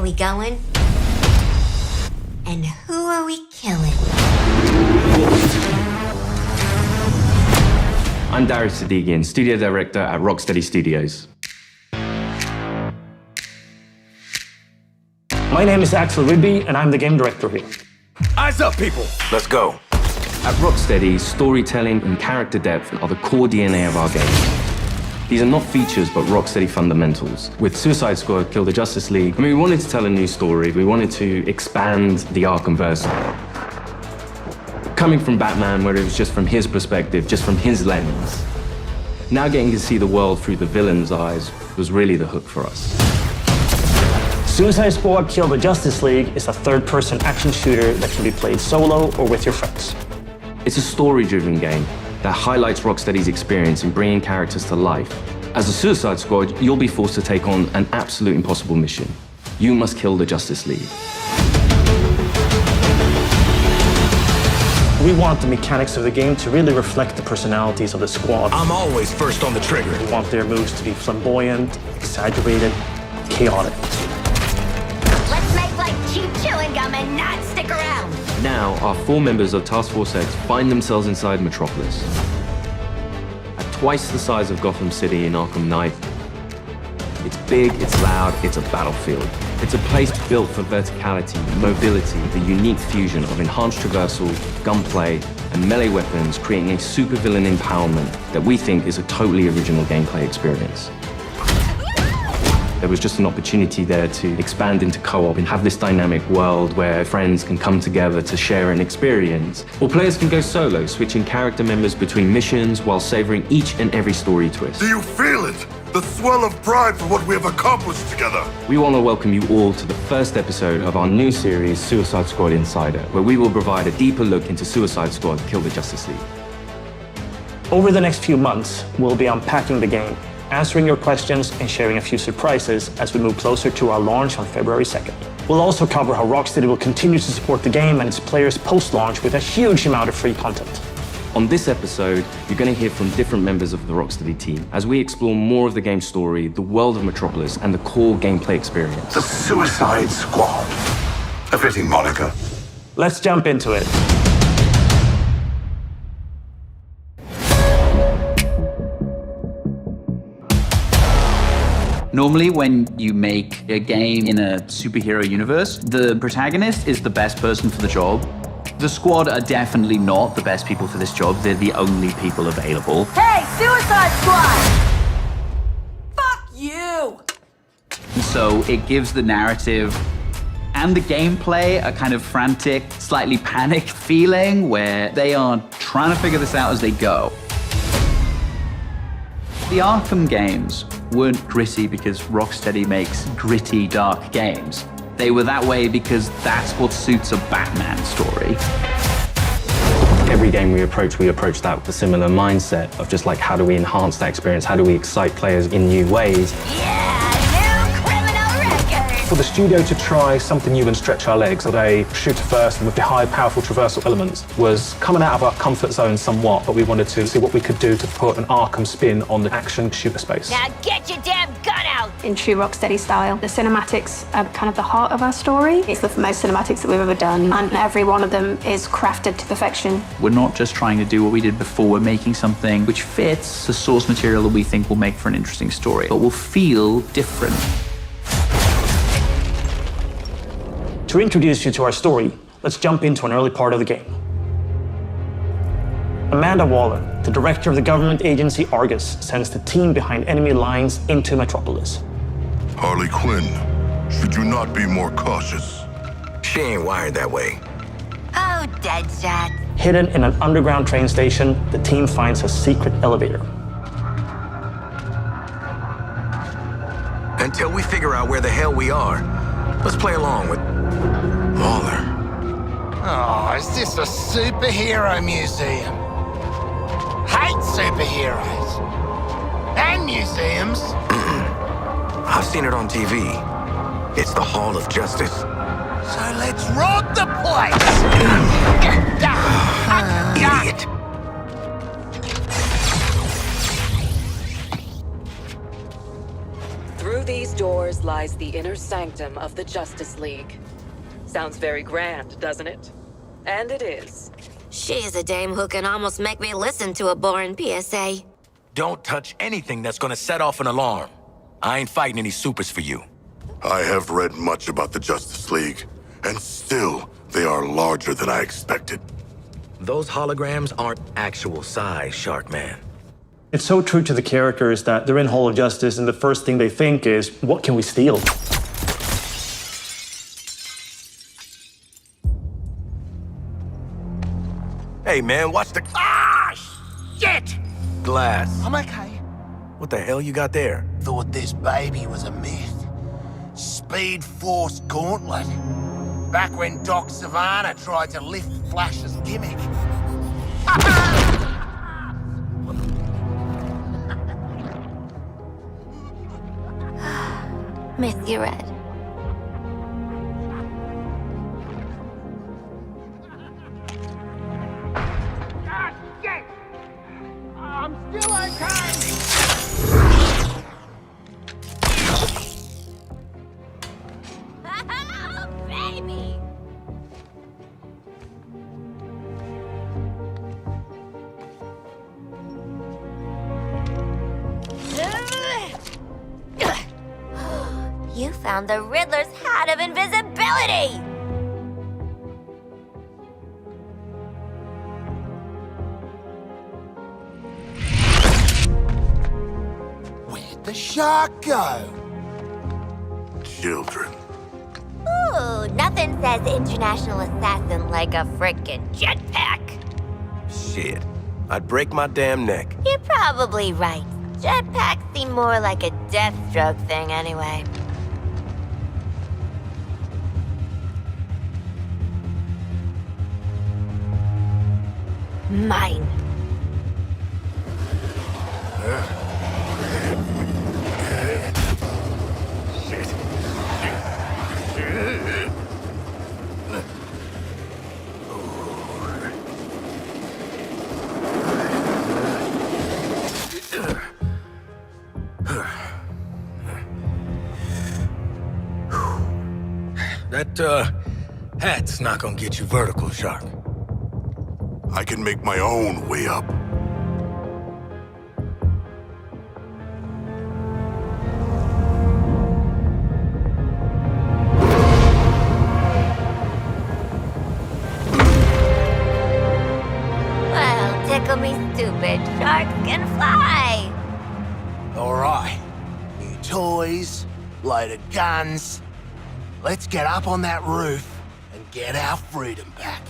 are we going? And who are we killing? I'm Darius Sadigian, studio director at Rocksteady Studios. My name is Axel Rydby, and I'm the game director here. Eyes up, people! Let's go. At Rocksteady, storytelling and character depth are the core DNA of our games. These are not features, but Rocksteady fundamentals. With Suicide Squad, Kill the Justice League, we wanted to tell a new story. We wanted to expand the Arkhamverse. Coming from Batman, where it was just from his perspective, just from his lens, now getting to see the world through the villain's eyes was really the hook for us. Suicide Squad Kill the Justice League is a third-person action shooter that can be played solo or with your friends. It's a story-driven game that highlights Rocksteady's experience in bringing characters to life. As a Suicide Squad, you'll be forced to take on an absolute impossible mission. You must kill the Justice League. We want the mechanics of the game to really reflect the personalities of the squad. I'm always first on the trigger. We want their moves to be flamboyant, exaggerated, chaotic. Let's make like cheap chewing gum and not stick around. Now, our 4 members of Task Force X find themselves inside Metrópolis. At twice the size of Gotham City in Arkham Knight, it's big, it's loud, it's a battlefield. It's a place built for verticality, mobility, the unique fusion of enhanced traversal, gunplay, and melee weapons, creating a supervillain empowerment that we think is a totally original gameplay experience. There was just an opportunity there to expand into co-op and have this dynamic world where friends can come together to share an experience. Or players can go solo, switching character members between missions while savoring each and every story twist. Do you feel it? The swell of pride for what we have accomplished together. We want to welcome you all to the first episode of our new series, Suicide Squad Insider, where we will provide a deeper look into Suicide Squad Kill the Justice League. Over the next few months, we'll be unpacking the game, answering your questions, and sharing a few surprises as we move closer to our launch on February 2nd. We'll also cover how Rocksteady will continue to support the game and its players post-launch with a huge amount of free content. On this episode, you're going to hear from different members of the Rocksteady team as we explore more of the game's story, the world of Metrópolis, and the core gameplay experience. The Suicide Squad. A fitting moniker. Let's jump into it. Normally, when you make a game in a superhero universe, the protagonist is the best person for the job. The squad are definitely not the best people for this job. They're the only people available. Hey, Suicide Squad! Fuck you! And so it gives the narrative and the gameplay a kind of frantic, slightly panicked feeling where they are trying to figure this out as they go. The Arkham games weren't gritty because Rocksteady makes gritty, dark games. They were that way because that's what suits a Batman story. Every game we approach that with a similar mindset of just like, how do we enhance that experience? How do we excite players in new ways? Yeah, new criminal record! For the studio to try something new and stretch our legs with a shooter first and with the high, powerful traversal elements was coming out of our comfort zone somewhat, but we wanted to see what we could do to put an Arkham spin on the action shooter space. Now get your damn gun out! In true Rocksteady style, the cinematics are kind of the heart of our story. It's the most cinematics that we've ever done, and every one of them is crafted to perfection. We're not just trying to do what we did before, we're making something which fits the source material that we think will make for an interesting story, but will feel different. To introduce you to our story, let's jump into an early part of the game. Amanda Waller, the director of the government agency Argus, sends the team behind enemy lines into Metrópolis. Harley Quinn, should you not be more cautious? She ain't wired that way. Oh, Deadshot. Hidden in an underground train station, the team finds a secret elevator. Until we figure out where the hell we are, let's play along with Waller. Oh, is this a superhero museum? Hate superheroes. And museums. I've seen it on TV. It's the Hall of Justice. So let's rob the place! Idiot. Through these doors lies the inner sanctum of the Justice League. Sounds very grand, doesn't it? And it is. She's a dame who can almost make me listen to a boring PSA. Don't touch anything that's gonna set off an alarm. I ain't fighting any supers for you. I have read much about the Justice League, and still, they are larger than I expected. Those holograms aren't actual size, Sharkman. It's so true to the characters that they're in Hall of Justice and the first thing they think is, what can we steal? Hey man, watch the Shit! glass. I'm okay. What the hell you got there? Thought this baby was a myth. Speed Force Gauntlet. Back when Doc Savannah tried to lift Flash's gimmick. Miss you, Red. Ah, shit! I'm still okay! Oh, baby! You found the Riddler's hat of invisibility! Where'd the shark go? Children. Ooh, nothing says international assassin like a frickin' jetpack. Shit. I'd break my damn neck. You're probably right. Jetpacks seem more like a Deathstroke thing anyway. Mine. That, hat's not gonna get you vertical, Shark. I can make my own way up. Well, tickle me stupid. Sharks can fly. All right. New toys, loaded guns. Let's get up on that roof and get our freedom back.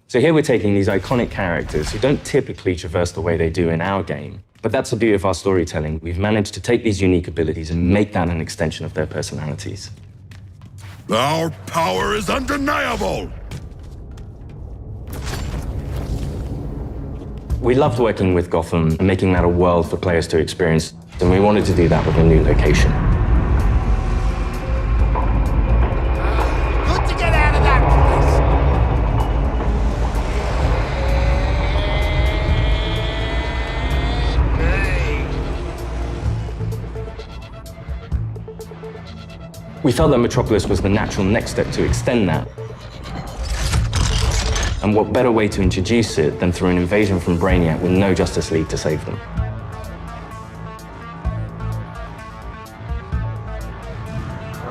So here we're taking these iconic characters who don't typically traverse the way they do in our game, but that's the beauty of our storytelling. We've managed to take these unique abilities and make that an extension of their personalities. Our power is undeniable! We loved working with Gotham and making that a world for players to experience, and we wanted to do that with a new location. Good to get out of that place. We felt that Metrópolis was the natural next step to extend that. And what better way to introduce it than through an invasion from Brainiac with no Justice League to save them?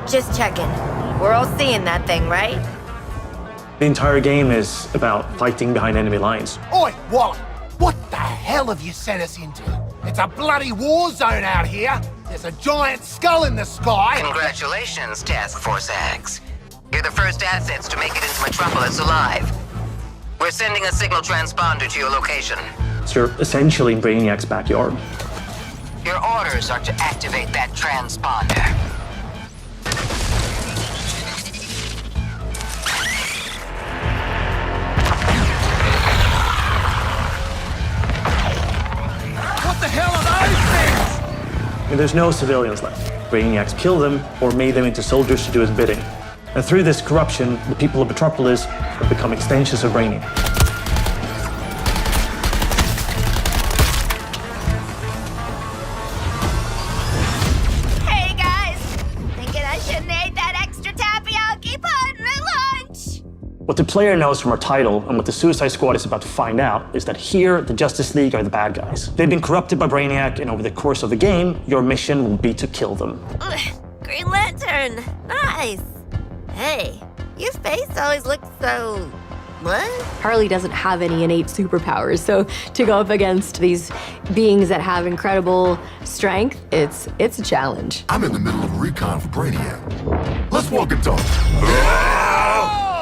Just checking. We're all seeing that thing, right? The entire game is about fighting behind enemy lines. Oi, Wally! What the hell have you sent us into? It's a bloody war zone out here. There's a giant skull in the sky. Congratulations, Task Force X. You're the first assets to make it into Metrópolis alive. We're sending a signal transponder to your location. So you're essentially in Brainiac's backyard. Your orders are to activate that transponder. What the hell are those things? And there's no civilians left. Brainiac's killed them or made them into soldiers to do his bidding. And through this corruption, the people of Metrópolis have become extensions of Brainiac. What the player knows from our title, and what the Suicide Squad is about to find out, is that here, the Justice League are the bad guys. They've been corrupted by Brainiac, and over the course of the game, your mission will be to kill them. Ugh, Green Lantern! Nice! Hey, your face always looks so... what? Harley doesn't have any innate superpowers, so to go up against these beings that have incredible strength, it's a challenge. I'm in the middle of a recon for Brainiac. Let's walk and talk.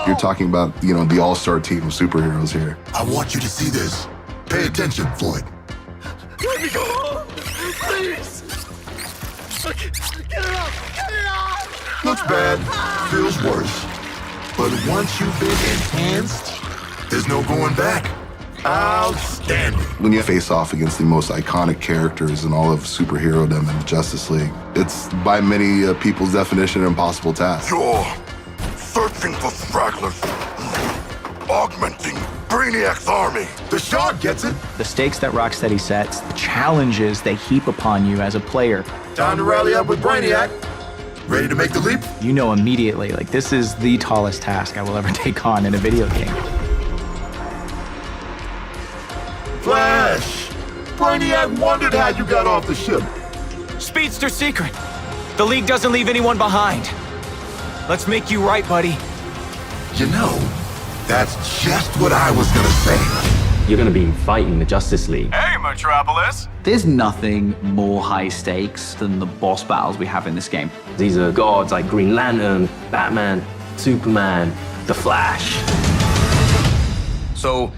You're talking about, the all-star team of superheroes here. I want you to see this. Pay attention, Floyd. Let me go! Please! Get it off! Get it off! Looks bad. Feels worse. But once you've been enhanced, there's no going back. Outstanding. When you face off against the most iconic characters in all of superherodom and the Justice League, it's by many people's definition an impossible task. You're searching for stragglers, augmenting Brainiac's army. The Shard gets it. The stakes that Rocksteady sets, the challenges they heap upon you as a player. Time to rally up with Brainiac. Ready to make the leap? You know immediately, this is the tallest task I will ever take on in a video game. Flash! Brainiac wondered how you got off the ship. Speedster secret. The League doesn't leave anyone behind. Let's make you right, buddy. That's just what I was gonna say. You're going to be fighting the Justice League. Hey, Metrópolis! There's nothing more high stakes than the boss battles we have in this game. These are gods like Green Lantern, Batman, Superman, The Flash. So,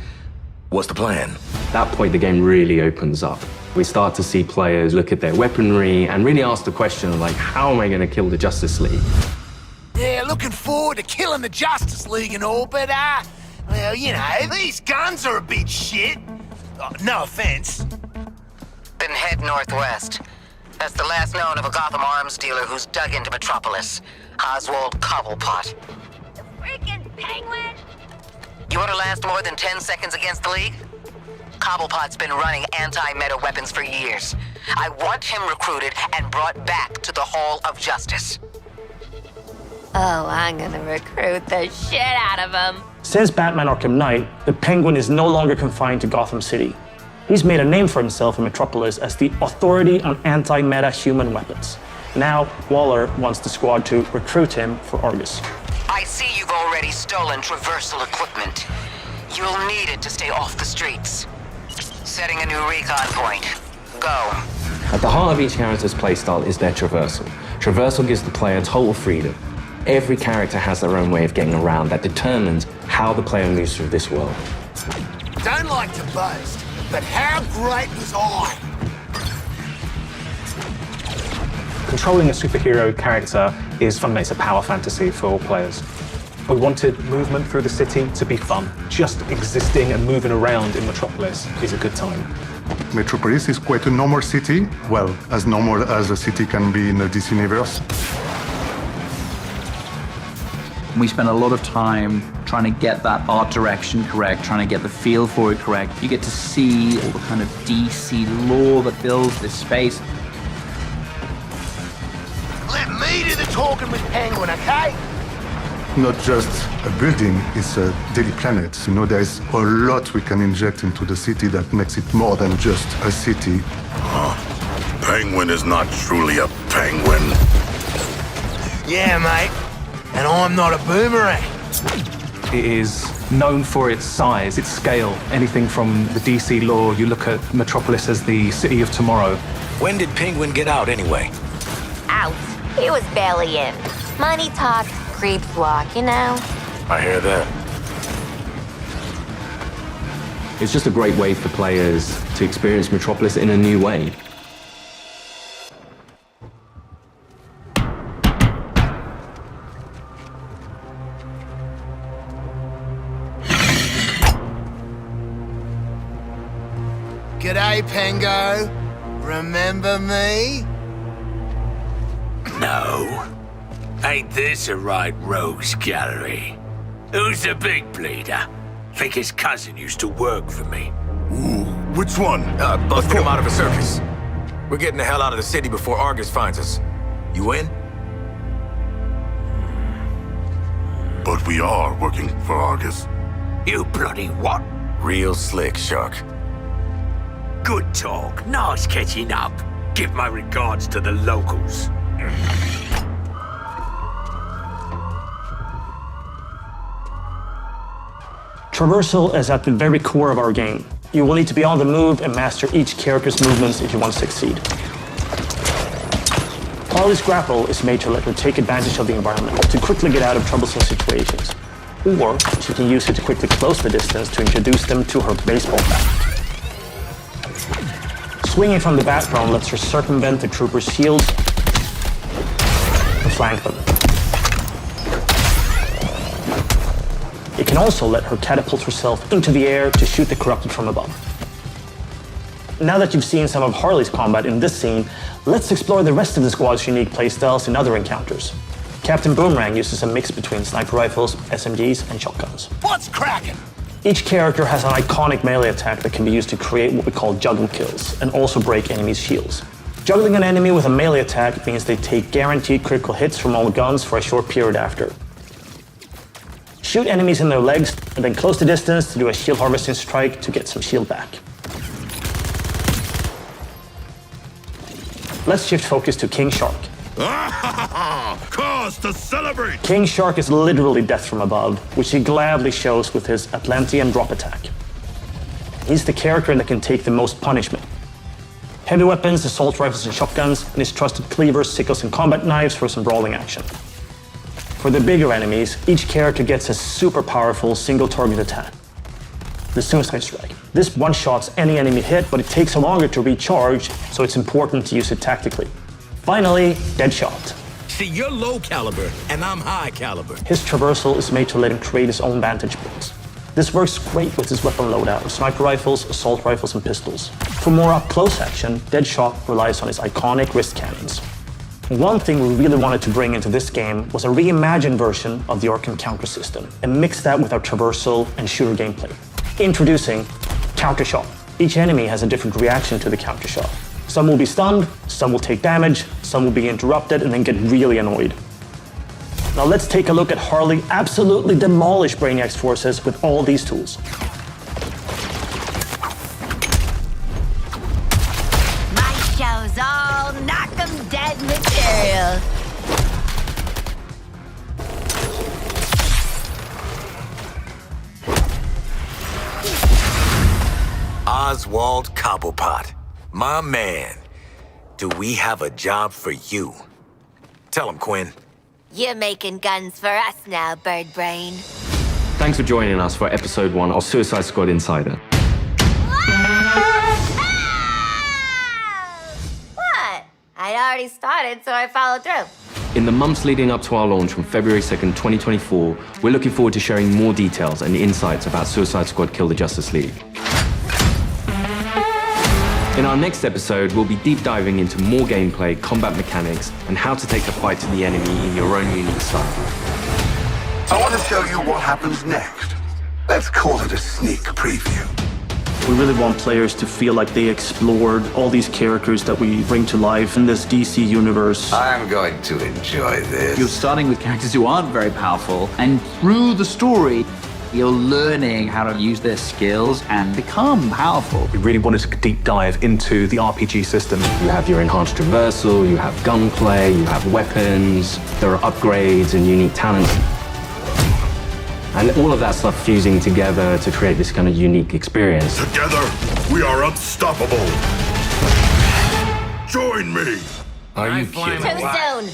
what's the plan? At that point, the game really opens up. We start to see players look at their weaponry and really ask the question of, how am I going to kill the Justice League? Yeah, looking forward to killing the Justice League and all, but, well, these guns are a bit shit. No offense. Then head northwest. That's the last known of a Gotham arms dealer who's dug into Metrópolis. Oswald Cobblepot. The freaking Penguin! You want to last more than 10 seconds against the League? Cobblepot's been running anti-meta weapons for years. I want him recruited and brought back to the Hall of Justice. Oh, I'm gonna recruit the shit out of him. Since Batman Arkham Knight, the Penguin is no longer confined to Gotham City. He's made a name for himself in Metrópolis as the authority on anti-meta human weapons. Now, Waller wants the squad to recruit him for Argus. I see you've already stolen traversal equipment. You'll need it to stay off the streets. Setting a new recon point. Go. At the heart of each character's playstyle is their traversal. Traversal gives the player total freedom. Every character has their own way of getting around that determines how the player moves through this world. Don't like to boast, but how great was I? Controlling a superhero character is fundamentally it's a power fantasy for all players. We wanted movement through the city to be fun. Just existing and moving around in Metrópolis is a good time. Metrópolis is quite a normal city, well, as normal as a city can be in the DC universe. We spent a lot of time trying to get that art direction correct, trying to get the feel for it correct. You get to see all the kind of DC lore that builds this space. Let me do the talking with Penguin, okay? Not just a building, it's a daily planet. There's a lot we can inject into the city that makes it more than just a city. Penguin is not truly a penguin. Yeah, mate. And I'm not a boomerang. It is known for its size, its scale. Anything from the DC lore, you look at Metrópolis as the city of tomorrow. When did Penguin get out anyway? Out. He was barely in. Money talks, creeps walk, I hear that. It's just a great way for players to experience Metrópolis in a new way. G'day, Pengo. Remember me? No. Ain't this a right rogues gallery? Who's the big bleeder? Think his cousin used to work for me. Ooh, which one? Busted him out of a circus. We're getting the hell out of the city before Argus finds us. You in? But we are working for Argus. You bloody what? Real slick, Shark. Good talk. Nice catching up. Give my regards to the locals. Traversal is at the very core of our game. You will need to be on the move and master each character's movements if you want to succeed. Harley's grapple is made to let her take advantage of the environment to quickly get out of troublesome situations. Or she can use it to quickly close the distance to introduce them to her baseball bat. Swinging from the background lets her circumvent the troopers' shields and flank them. It can also let her catapult herself into the air to shoot the corrupted from above. Now that you've seen some of Harley's combat in this scene, let's explore the rest of the squad's unique playstyles in other encounters. Captain Boomerang uses a mix between sniper rifles, SMGs, and shotguns. What's cracking? Each character has an iconic melee attack that can be used to create what we call juggle kills, and also break enemies' shields. Juggling an enemy with a melee attack means they take guaranteed critical hits from all guns for a short period after. Shoot enemies in their legs, and then close the distance to do a shield harvesting strike to get some shield back. Let's shift focus to King Shark. Cause to celebrate! King Shark is literally death from above, which he gladly shows with his Atlantean drop attack. He's the character that can take the most punishment. Heavy weapons, assault rifles and shotguns, and his trusted cleavers, sickles and combat knives for some brawling action. For the bigger enemies, each character gets a super powerful single target attack. The Suicide Strike. This one-shots any enemy hit, but it takes longer to recharge, so it's important to use it tactically. Finally, Deadshot. See, you're low caliber, and I'm high caliber. His traversal is made to let him create his own vantage points. This works great with his weapon loadout of sniper rifles, assault rifles, and pistols. For more up-close action, Deadshot relies on his iconic wrist cannons. One thing we really wanted to bring into this game was a reimagined version of the Arkham counter system, and mix that with our traversal and shooter gameplay. Introducing Counter Shot. Each enemy has a different reaction to the counter shot. Some will be stunned, some will take damage, some will be interrupted and then get really annoyed. Now let's take a look at Harley absolutely demolish Brainiac's forces with all these tools. My show's all knock 'em dead material. Oswald Cobblepot, my man. Do we have a job for you? Tell him, Quinn. You're making guns for us now, Bird Brain. Thanks for joining us for episode 1 of Suicide Squad Insider. What? I'd already started, so I followed through. In the months leading up to our launch on February 2nd, 2024, we're looking forward to sharing more details and insights about Suicide Squad Kill the Justice League. In our next episode, we'll be deep diving into more gameplay, combat mechanics, and how to take the fight to the enemy in your own unique style. I want to show you what happens next. Let's call it a sneak preview. We really want players to feel like they explored all these characters that we bring to life in this DC universe. I'm going to enjoy this. You're starting with characters who aren't very powerful, and through the story, you're learning how to use their skills and become powerful. We really wanted to deep dive into the RPG system. You have your enhanced traversal, you have gunplay, you have weapons, there are upgrades and unique talents. And all of that stuff fusing together to create this kind of unique experience. Together, we are unstoppable. Join me. Are you kidding? Too soon.